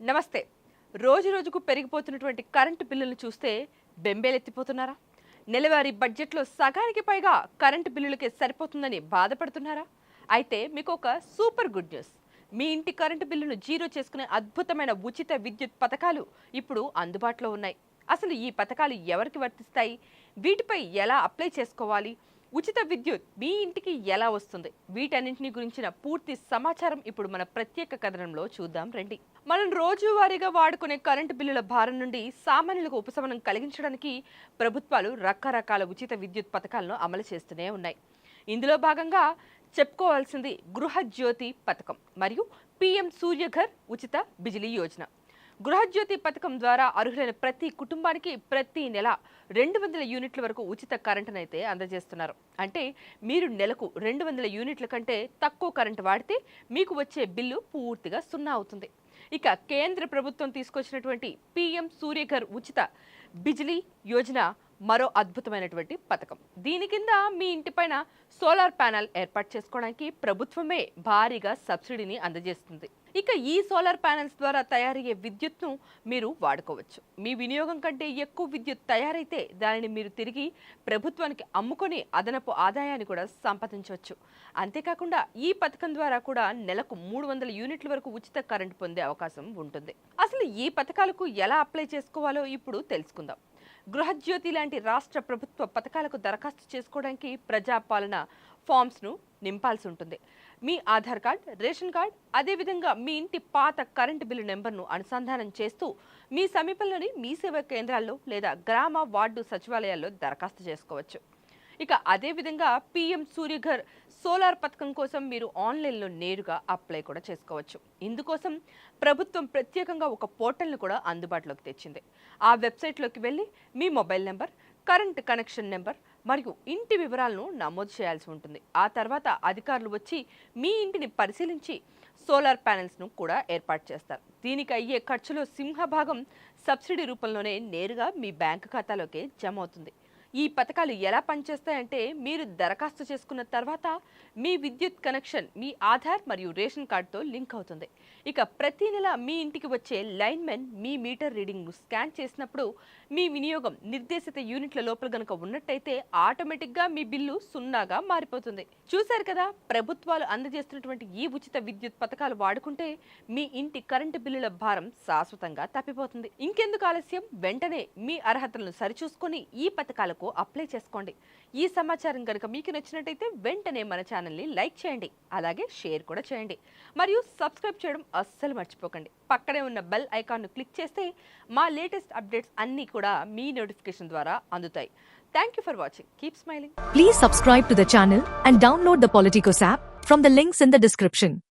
నమస్తే. రోజు రోజుకు పెరిగిపోతున్నటువంటి కరెంటు బిల్లులను చూస్తే బెంబేలెత్తిపోతున్నారా? నెలవారీ బడ్జెట్లో సగానికి పైగా కరెంటు బిల్లులకే సరిపోతుందని బాధపడుతున్నారా? అయితే మీకు ఒక సూపర్ గుడ్ న్యూస్. మీ ఇంటి కరెంటు బిల్లును జీరో చేసుకునే అద్భుతమైన ఉచిత విద్యుత్ పథకాలు ఇప్పుడు అందుబాటులో ఉన్నాయి. అసలు ఈ పథకాలు ఎవరికి వర్తిస్తాయి? వీటిపై ఎలా అప్లై చేసుకోవాలి? ఉచిత విద్యుత్ మీ ఇంటికి ఎలా వస్తుంది? వీటన్నింటిని గురించిన పూర్తి సమాచారం ఇప్పుడు మన ప్రత్యేక కథనంలో చూద్దాం రండి. మనం రోజువారీగా వాడుకునే కరెంటు బిల్లుల భారం నుండి సామాన్యులకు ఉపశమనం కలిగించడానికి ప్రభుత్వాలు రకరకాల ఉచిత విద్యుత్ పథకాలను అమలు చేస్తూనే ఉన్నాయి. ఇందులో భాగంగా చెప్పుకోవాల్సింది గృహజ్యోతి పథకం మరియు పిఎం సూర్యఘర్ ఉచిత బిజిలీ యోజన. గృహజ్యోతి పథకం ద్వారా అర్హులైన ప్రతి కుటుంబానికి ప్రతి నెల 200 యూనిట్ల వరకు ఉచిత కరెంటును అయితే అందజేస్తున్నారు. అంటే మీరు నెలకు 200 యూనిట్ల కంటే తక్కువ కరెంటు వాడితే మీకు వచ్చే బిల్లు పూర్తిగా సున్నా అవుతుంది. ఇక కేంద్ర ప్రభుత్వం తీసుకొచ్చినటువంటి పిఎం సూర్యఘర్ ఉచిత బిజిలీ యోజన మరో అద్భుతమైనటువంటి పథకం. దీని కింద మీ ఇంటిపైన సోలార్ ప్యానెల్ ఏర్పాటు చేసుకోవడానికి ప్రభుత్వమే భారీగా సబ్సిడీని అందజేస్తుంది. ఇక ఈ సోలార్ ప్యానెల్స్ ద్వారా తయారయ్యే విద్యుత్ను మీరు వాడుకోవచ్చు. మీ వినియోగం కంటే ఎక్కువ విద్యుత్ తయారైతే దానిని మీరు తిరిగి ప్రభుత్వానికి అమ్ముకొని అదనపు ఆదాయాన్ని కూడా సంపాదించవచ్చు. అంతేకాకుండా ఈ పథకం ద్వారా కూడా నెలకు 300 యూనిట్ల వరకు ఉచిత కరెంటు పొందే అవకాశం ఉంటుంది. అసలు ఈ పథకాలకు ఎలా అప్లై చేసుకోవాలో ఇప్పుడు తెలుసుకుందాం. గృహజ్యోతి లాంటి రాష్ట్ర ప్రభుత్వ పథకాలకు దరఖాస్తు చేసుకోవడానికి ప్రజాపాలన ఫామ్స్ను నింపాల్సి ఉంటుంది. మీ ఆధార్ కార్డ్, రేషన్ కార్డ్, అదేవిధంగా మీ ఇంటి పాత కరెంటు బిల్లు నెంబర్ను అనుసంధానం చేస్తూ మీ సమీపంలోని మీ సేవా కేంద్రాల్లో లేదా గ్రామ వార్డు సచివాలయాల్లో దరఖాస్తు చేసుకోవచ్చు. ఇక అదేవిధంగా పిఎం సూర్యఘర్ సోలార్ పథకం కోసం మీరు ఆన్లైన్లో నేరుగా అప్లై కూడా చేసుకోవచ్చు. ఇందుకోసం ప్రభుత్వం ప్రత్యేకంగా ఒక పోర్టల్ను కూడా అందుబాటులోకి తెచ్చింది. ఆ వెబ్సైట్లోకి వెళ్ళి మీ mobile number, current connection number మరియు ఇంటి వివరాలను నమోదు చేయాల్సి ఉంటుంది. ఆ తర్వాత అధికారులు వచ్చి మీ ఇంటిని పరిశీలించి సోలార్ ప్యానెల్స్ను కూడా ఏర్పాటు చేస్తారు. దీనికి అయ్యే ఖర్చులో సింహభాగం సబ్సిడీ రూపంలోనే నేరుగా మీ బ్యాంకు ఖాతాలోకి జమ అవుతుంది. ఈ పథకాలు ఎలా పనిచేస్తాయంటే మీరు దరఖాస్తు చేసుకున్న తర్వాత మీ విద్యుత్ కనెక్షన్ మీ ఆధార్ మరియు రేషన్ కార్డుతో లింక్ అవుతుంది. ఇక ప్రతి నెల మీ ఇంటికి వచ్చే లైన్మెన్ మీ మీటర్ రీడింగ్ను స్కాన్ చేసినప్పుడు మీ వినియోగం నిర్దేశిత యూనిట్ల లోపల గనుక ఉన్నట్టయితే ఆటోమేటిక్గా మీ బిల్లు సున్నాగా మారిపోతుంది. చూశారు కదా, ప్రభుత్వాలు అందజేస్తున్నటువంటి ఈ ఉచిత విద్యుత్ పథకాలు వాడుకుంటే మీ ఇంటి కరెంటు బిల్లుల భారం శాశ్వతంగా తప్పిపోతుంది. ఇంకెందుకు ఆలస్యం? వెంటనే మీ అర్హతలను సరిచూసుకొని ఈ పథకాలకు అప్లై చేసుకోండి. ఈ సమాచారం కనుక మీకు నచ్చినట్టయితే వెంటనే మన ఛానల్ని లైక్ చేయండి, అలాగే షేర్ కూడా చేయండి మరియు సబ్స్క్రైబ్ చేయడం అస్సలు మర్చిపోకండి. పక్కనే ఉన్న బెల్ ఐకాన్ను క్లిక్ చేస్తే మా లేటెస్ట్ అప్డేట్స్ అన్నీ కూడా మీ నోటిఫికేషన్ ద్వారా అందుతాయి. Thank you for watching. Keep smiling. Please subscribe to the channel and download the Politicos app from the links in the description.